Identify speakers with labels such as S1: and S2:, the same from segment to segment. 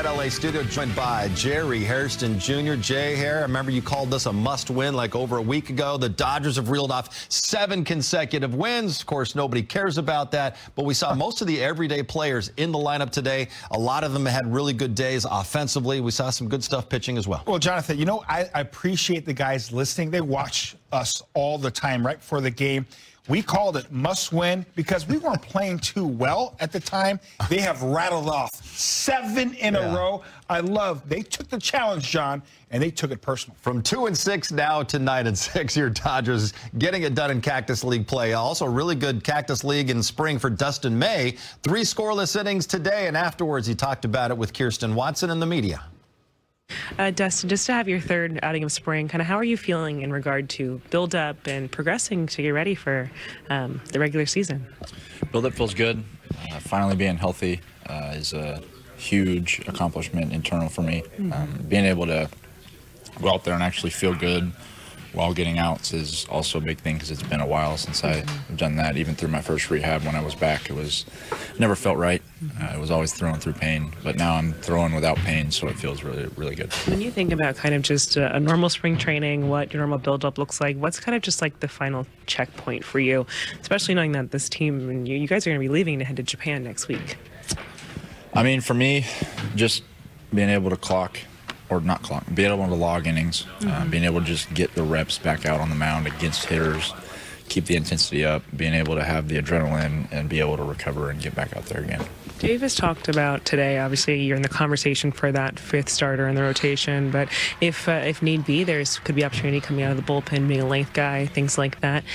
S1: LA studio, joined by Jerry Hairston Jr. Jay Hair, I remember you called this a must-win like over a week ago. The Dodgers have reeled off 7 consecutive wins. Of course, nobody cares about that, but we saw most of the everyday players in the lineup today. A lot of them had really good days offensively. We saw some good stuff pitching as well.
S2: Well, Jonathan, you know, I appreciate the guys listening. They watch us all the time right before the game. We called it must win because we weren't playing too well at the time. They have rattled off 7 in a row. They took the challenge, John, and they took it personal.
S1: From 2-6 now to 9-6, your Dodgers getting it done in Cactus League play. Also, really good Cactus League in spring for Dustin May. 3 scoreless innings today, and afterwards he talked about it with Kirsten Watson and the media.
S3: Dustin, just to have your 3rd outing of spring, kind of how are you feeling in regard to build-up and progressing to get ready for the regular season?
S4: Build-up feels good. Finally being healthy is a huge accomplishment internal for me. Being able to go out there and actually feel good while getting outs is also a big thing because it's been a while since I've done that. Even through my first rehab when I was back, it never felt right. It was always throwing through pain, but now I'm throwing without pain, so it feels really, really good.
S3: When you think about kind of just a normal spring training, what your normal build-up looks like, what's kind of just like the final checkpoint for you, especially knowing that this team and you guys are going to be leaving to head to Japan next week?
S4: I mean, for me, just being able to being able to log innings, being able to just get the reps back out on the mound against hitters, keep the intensity up, being able to have the adrenaline and be able to recover and get back out there again.
S3: Dave has talked about today, obviously you're in the conversation for that 5th starter in the rotation, but if need be, could be opportunity coming out of the bullpen, being a length guy, things like that.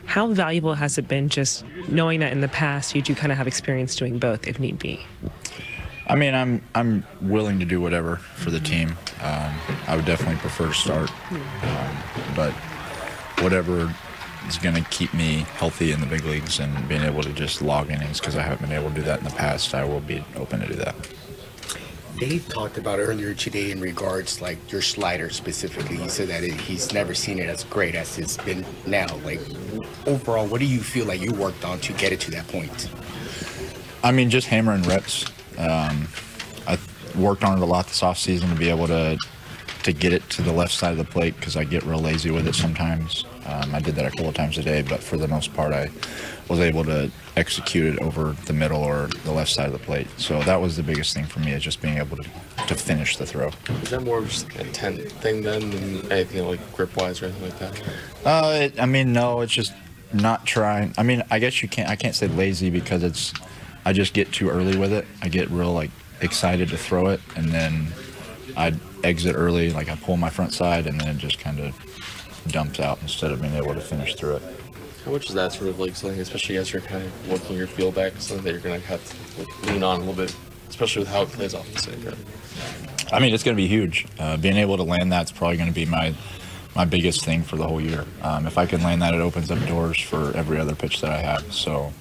S3: How valuable has it been just knowing that in the past you do kind of have experience doing both if need be?
S4: I mean, I'm willing to do whatever for the team. I would definitely prefer to start, but whatever is going to keep me healthy in the big leagues and being able to just log innings, because I haven't been able to do that in the past, I will be open to do that.
S5: Dave talked about earlier today in regards like your slider specifically. He said that he's never seen it as great as it's been now. Like overall, what do you feel like you worked on to get it to that point?
S4: I mean, just hammering reps. I worked on it a lot this offseason to be able to get it to the left side of the plate because I get real lazy with it sometimes. I did that a couple of times a day, but for the most part I was able to execute it over the middle or the left side of the plate. So that was the biggest thing for me, is just being able to finish the throw.
S6: Is that more of just an intent thing then than anything like grip-wise or anything like that?
S4: I mean, no, it's just not trying. I mean, I guess I can't say lazy because I just get too early with it. I get real excited to throw it, and then I exit early, I pull my front side, and then it just kind of dumps out instead of being able to finish through it.
S6: How much is that sort of something, especially as you're kind of working your field back, something that you're going to have to lean on a little bit, especially with how it plays off the same guy?
S4: I mean, it's going to be huge. Being able to land that's probably going to be my biggest thing for the whole year. If I can land that, it opens up doors for every other pitch that I have. So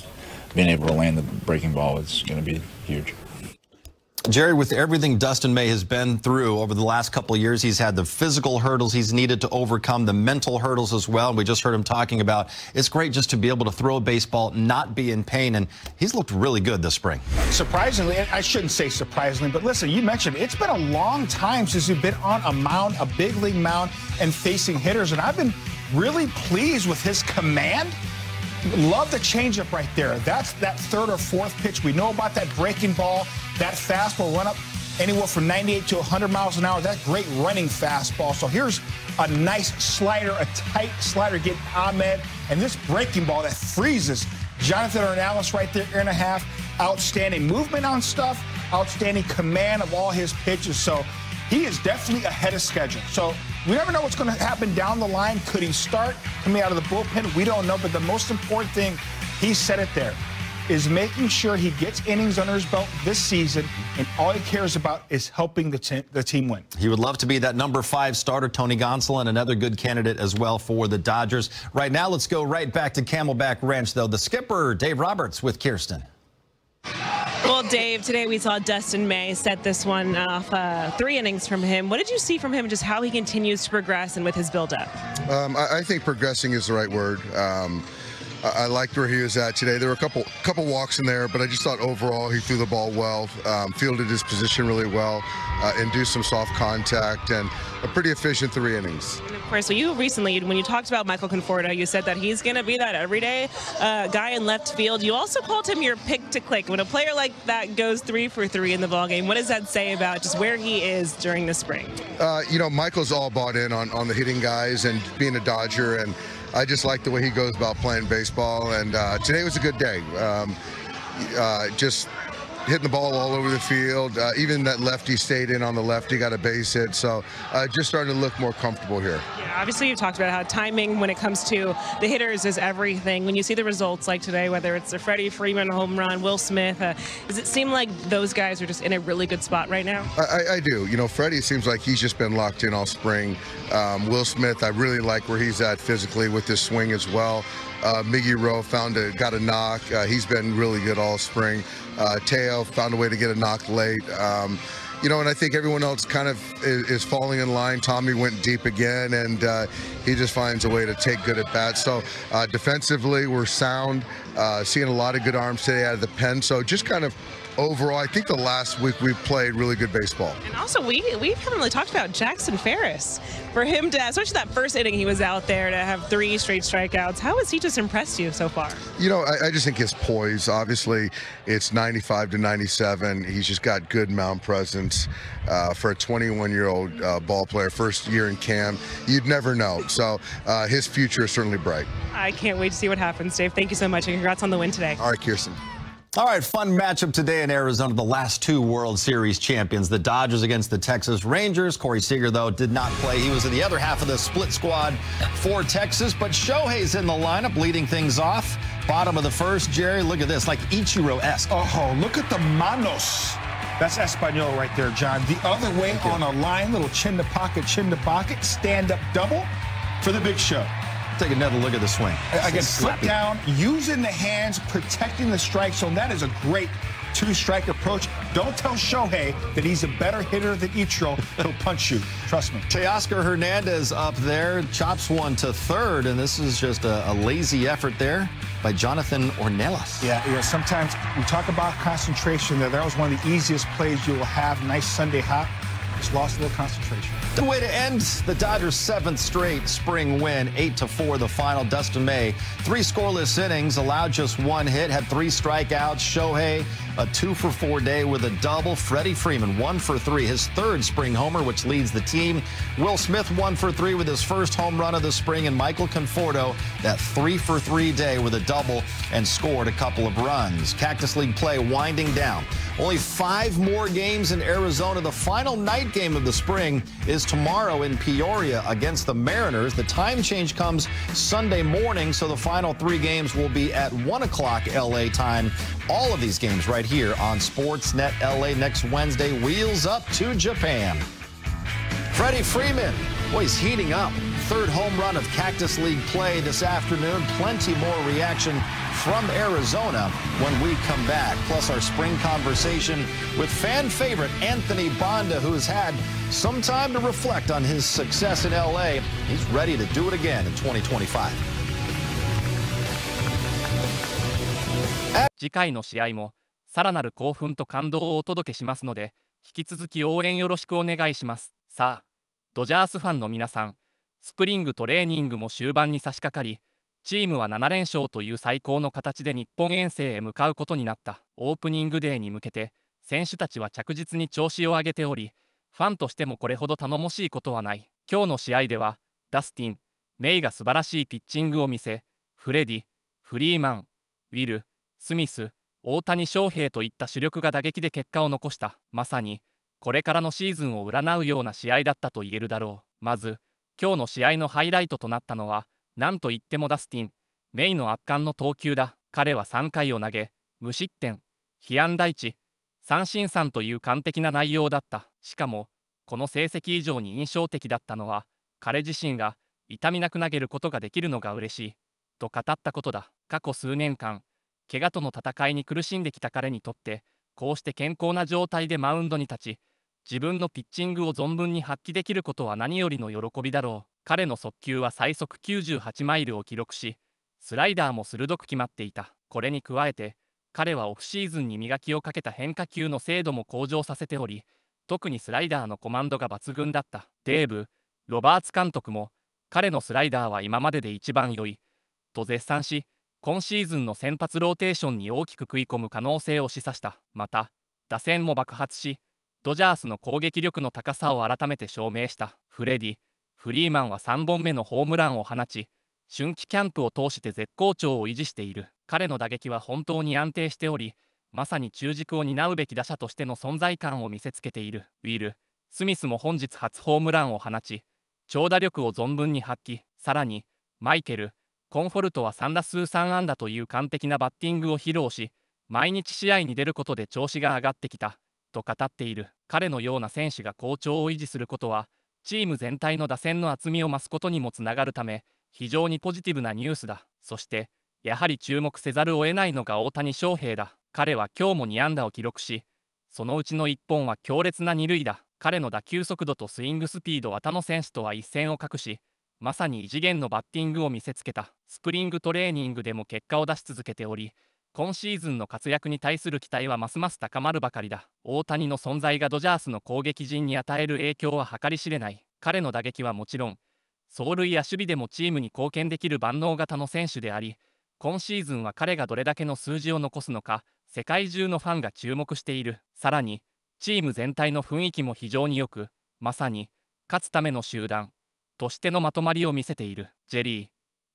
S4: being able to land the breaking ball is going to be huge.
S1: Jerry, with everything Dustin May has been through over the last couple of years, he's had the physical hurdles he's needed to overcome, the mental hurdles as well. And we just heard him talking about it's great just to be able to throw a baseball, not be in pain. And he's looked really good this spring.
S2: Surprisingly, I shouldn't say surprisingly, but listen, you mentioned it's been a long time since you've been on a mound, a big league mound, and facing hitters. And I've been really pleased with his command. Love the changeup right there. That's that 3rd or 4th pitch. We know about that breaking ball, that fastball run up anywhere from 98 to 100 miles an hour. That great running fastball. So here's a nice slider, a tight slider getting Ahmed, and this breaking ball that freezes Jonathan Ornelas right there, 1.5. Outstanding movement on stuff, outstanding command of all his pitches. So he is definitely ahead of schedule. So we never know what's going to happen down the line. Could he start coming out of the bullpen? We don't know. But the most important thing, he said it there, is making sure he gets innings under his belt this season, and all he cares about is helping the team win.
S1: He would love to be that number 5 starter. Tony Gonsolin, another good candidate as well for the Dodgers. Right now, let's go right back to Camelback Ranch, though. The skipper, Dave Roberts, with Kirsten.
S3: Well, Dave, today we saw Dustin May set this one off 3 innings from him. What did you see from him, just how he continues to progress and with his build-up?
S7: I think progressing is the right word. I liked where he was at today. There were a couple walks in there, but I just thought overall he threw the ball well, fielded his position really well, induced some soft contact, and a pretty efficient 3 innings.
S3: And of course, you recently, when you talked about Michael Conforto, you said that he's going to be that everyday guy in left field. You also called him your pick to click. When a player like that goes 3 for 3 in the ballgame, what does that say about just where he is during the spring?
S7: You know, Michael's all bought in on the hitting guys and being a Dodger, and I just like the way he goes about playing baseball. And today was a good day. Just hitting the ball all over the field. Even that lefty stayed in on the left. He got a base hit. So just starting to look more comfortable here.
S3: Yeah, obviously you've talked about how timing when it comes to the hitters is everything. When you see the results like today, whether it's the Freddie Freeman home run, Will Smith, does it seem like those guys are just in a really good spot right now?
S7: I do. You know, Freddie seems like he's just been locked in all spring. Will Smith, I really like where he's at physically with his swing as well. Miggy Rowe got a knock. He's been really good all spring. Teo found a way to get a knock late. You know, and I think everyone else kind of is falling in line. Tommy went deep again, and he just finds a way to take good at bats. So defensively, we're sound. Seeing a lot of good arms today out of the pen. So just kind of overall, I think the last week we played really good baseball.
S3: And also, we haven't really talked about Jackson Ferris. For him to, especially that first inning he was out there, to have 3 straight strikeouts, how has he just impressed you so far?
S7: You know, I just think his poise, obviously, it's 95 to 97. He's just got good mound presence for a 21-year-old ball player, first year in camp. You'd never know. So his future is certainly bright.
S3: I can't wait to see what happens, Dave. Thank you so much, and congrats on the win today.
S7: All right, Kirsten.
S1: All right, fun matchup today in Arizona. The last 2 World Series champions, the Dodgers against the Texas Rangers. Corey Seager, though, did not play. He was in the other half of the split squad for Texas. But Shohei's in the lineup, leading things off. Bottom of the first, Jerry, look at this, like Ichiro-esque.
S2: Oh, look at the manos. That's Espanol right there, John. The other way on a line, little chin to pocket, stand-up double for the Big Show.
S1: Take another look at the swing.
S2: Again, foot down, using the hands, protecting the strike zone. That is a great 2-strike approach. Don't tell Shohei that he's a better hitter than Ichiro. He'll punch you. Trust me.
S1: Teoscar Hernandez up there, chops one to third, and this is just a lazy effort there by Jonathan Ornelas.
S2: Yeah, sometimes we talk about concentration. That was one of the easiest plays you will have. Nice Sunday hop. Just lost a little concentration.
S1: The way to end the Dodgers' 7th straight spring win, 8-4 the final. Dustin May, 3 scoreless innings, allowed just 1 hit, had 3 strikeouts. Shohei, a 2-for-4 day with a double. Freddie Freeman, 1 for 3, his 3rd spring homer, which leads the team. Will Smith, 1 for 3 with his first home run of the spring, and Michael Conforto, that 3-for-3 day with a double and scored a couple of runs. Cactus League play winding down. Only 5 more games in Arizona. The final night game of the spring is tomorrow in Peoria against the Mariners. The time change comes Sunday morning, so the final 3 games will be at 1 o'clock LA time. All of these games right here on Sportsnet LA next Wednesday. Wheels up to Japan. Freddie Freeman, boy, he's heating up. 3rd home run of Cactus League play this afternoon. Plenty more reaction from Arizona when we come back. Plus our spring conversation with fan favorite Anthony Bonda, who has had some time to reflect on his success in LA. He's ready to do it again in 2025.
S8: 次回の試合もさらなる興奮と感動をお届けしますので、引き続き応援よろしくお願いします。さあ、ドジャースファンの皆さん、スプリングトレーニングも終盤に差し掛かり、チームは7連勝という最高の形で日本遠征へ向かうことになった。オープニングデーに向けて選手たちは着実に調子を上げており、ファンとしてもこれほど頼もしいことはない。今日の試合ではダスティン、メイが素晴らしいピッチングを見せ、フレディ、フリーマン、ウィル、スミス、大谷翔平といった主力が打撃で結果を残した。まさにこれからのシーズンを占うような試合だったと言えるだろう。まず今日の試合のハイライトとなったのはなんといってもダスティン、メイの圧巻の投球だ。彼は3回を投げ、無失点、被安打1、三振3という完璧な内容だった。しかも、この成績以上に印象的だったのは、彼自身が痛みなく投げることができるのが嬉しい、と語ったことだ。過去数年間、怪我との戦いに苦しんできた彼にとって、こうして健康な状態でマウンドに立ち、自分のピッチングを存分に発揮できることは何よりの喜びだろう。彼の速球は最速98マイルを記録し、スライダーも鋭く決まっていた。これに加えて、彼はオフシーズンに磨きをかけた変化球の精度も向上させており、特にスライダーのコマンドが抜群だった。ロバーツ監督も、彼のスライダーは今までで一番良い、と絶賛し、今シーズンの先発ローテーションに大きく食い込む可能性を示唆した。また、打線も爆発し、ドジャースの攻撃力の高さを改めて証明した。フレディ、フリーマンは3本目のホームランを放ち、春季キャンプを通して絶好調を維持している。彼の打撃は本当に安定しており、まさに中軸を担うべき打者としての存在感を見せつけている。スミスも本日初ホームランを放ち、長打力を存分に発揮。さらに、コンフォルトは3打数3安打という完璧なバッティングを披露し、毎日試合に出ることで調子が上がってきた、と語っている。彼のような選手が好調を維持することは、チーム全体の打線の厚みを増すことにもつながるため、非常にポジティブなニュースだ。そして、やはり注目せざるを得ないのが大谷翔平だ。彼は今日も2安打を記録し、そのうちの1本は強烈な二塁打。彼の打球速度とスイングスピードは他の選手とは一線を画し、まさに異次元のバッティングを見せつけた。スプリングトレーニングでも結果を出し続けており、今シーズンの活躍に対する期待はますます高まるばかりだ。大谷の存在がドジャースの攻撃陣に与える影響は計り知れない。彼の打撃はもちろん、走塁や守備でもチームに貢献できる万能型の選手であり、今シーズンは彼がどれだけの数字を残すのか、世界中のファンが注目している。さらに、チーム全体の雰囲気も非常に良く、まさに、勝つための集団としてのまとまりを見せている。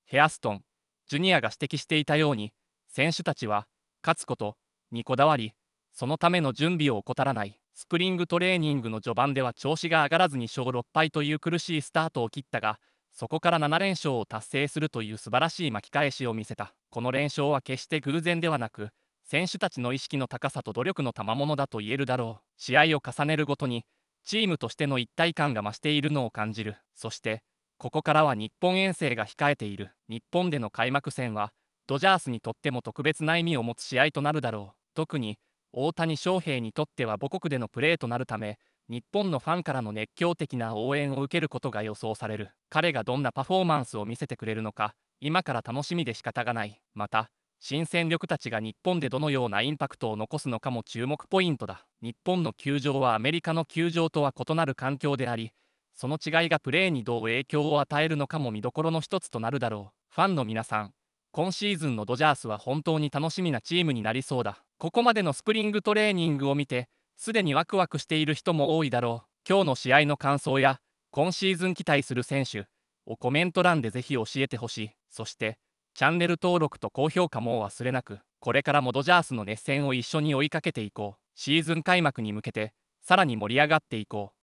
S8: ヘアストン、ジュニアが指摘していたように、選手たちは、勝つことにこだわり、そのための準備を怠らない。スプリングトレーニングの序盤では調子が上がらずに勝6敗という苦しいスタートを切ったが、そこから7連勝を達成するという素晴らしい巻き返しを見せた。この連勝は決して偶然ではなく、選手たちの意識の高さと努力の賜物だと言えるだろう。試合を重ねるごとに、チームとしての一体感が増しているのを感じる。そして、ここからは日本遠征が控えている。日本での開幕戦は、ドジャースにとっても特別な意味を持つ試合となるだろう。特に、大谷翔平にとっては母国でのプレーとなるため、日本のファンからの熱狂的な応援を受けることが予想される。彼がどんなパフォーマンスを見せてくれるのか、今から楽しみで仕方がない。また、新戦力たちが日本でどのようなインパクトを残すのかも注目ポイントだ。日本の球場はアメリカの球場とは異なる環境であり、その違いがプレーにどう影響を与えるのかも見どころの一つとなるだろう。ファンの皆さん、今シーズンのドジャースは本当に楽しみなチームになりそうだ。ここまでのスプリングトレーニングを見て、すでにワクワクしている人も多いだろう。今日の試合の感想や、今シーズン期待する選手をコメント欄でぜひ教えてほしい。そして、チャンネル登録と高評価も忘れなく。これからもドジャースの熱戦を一緒に追いかけていこう。シーズン開幕に向けて、さらに盛り上がっていこう。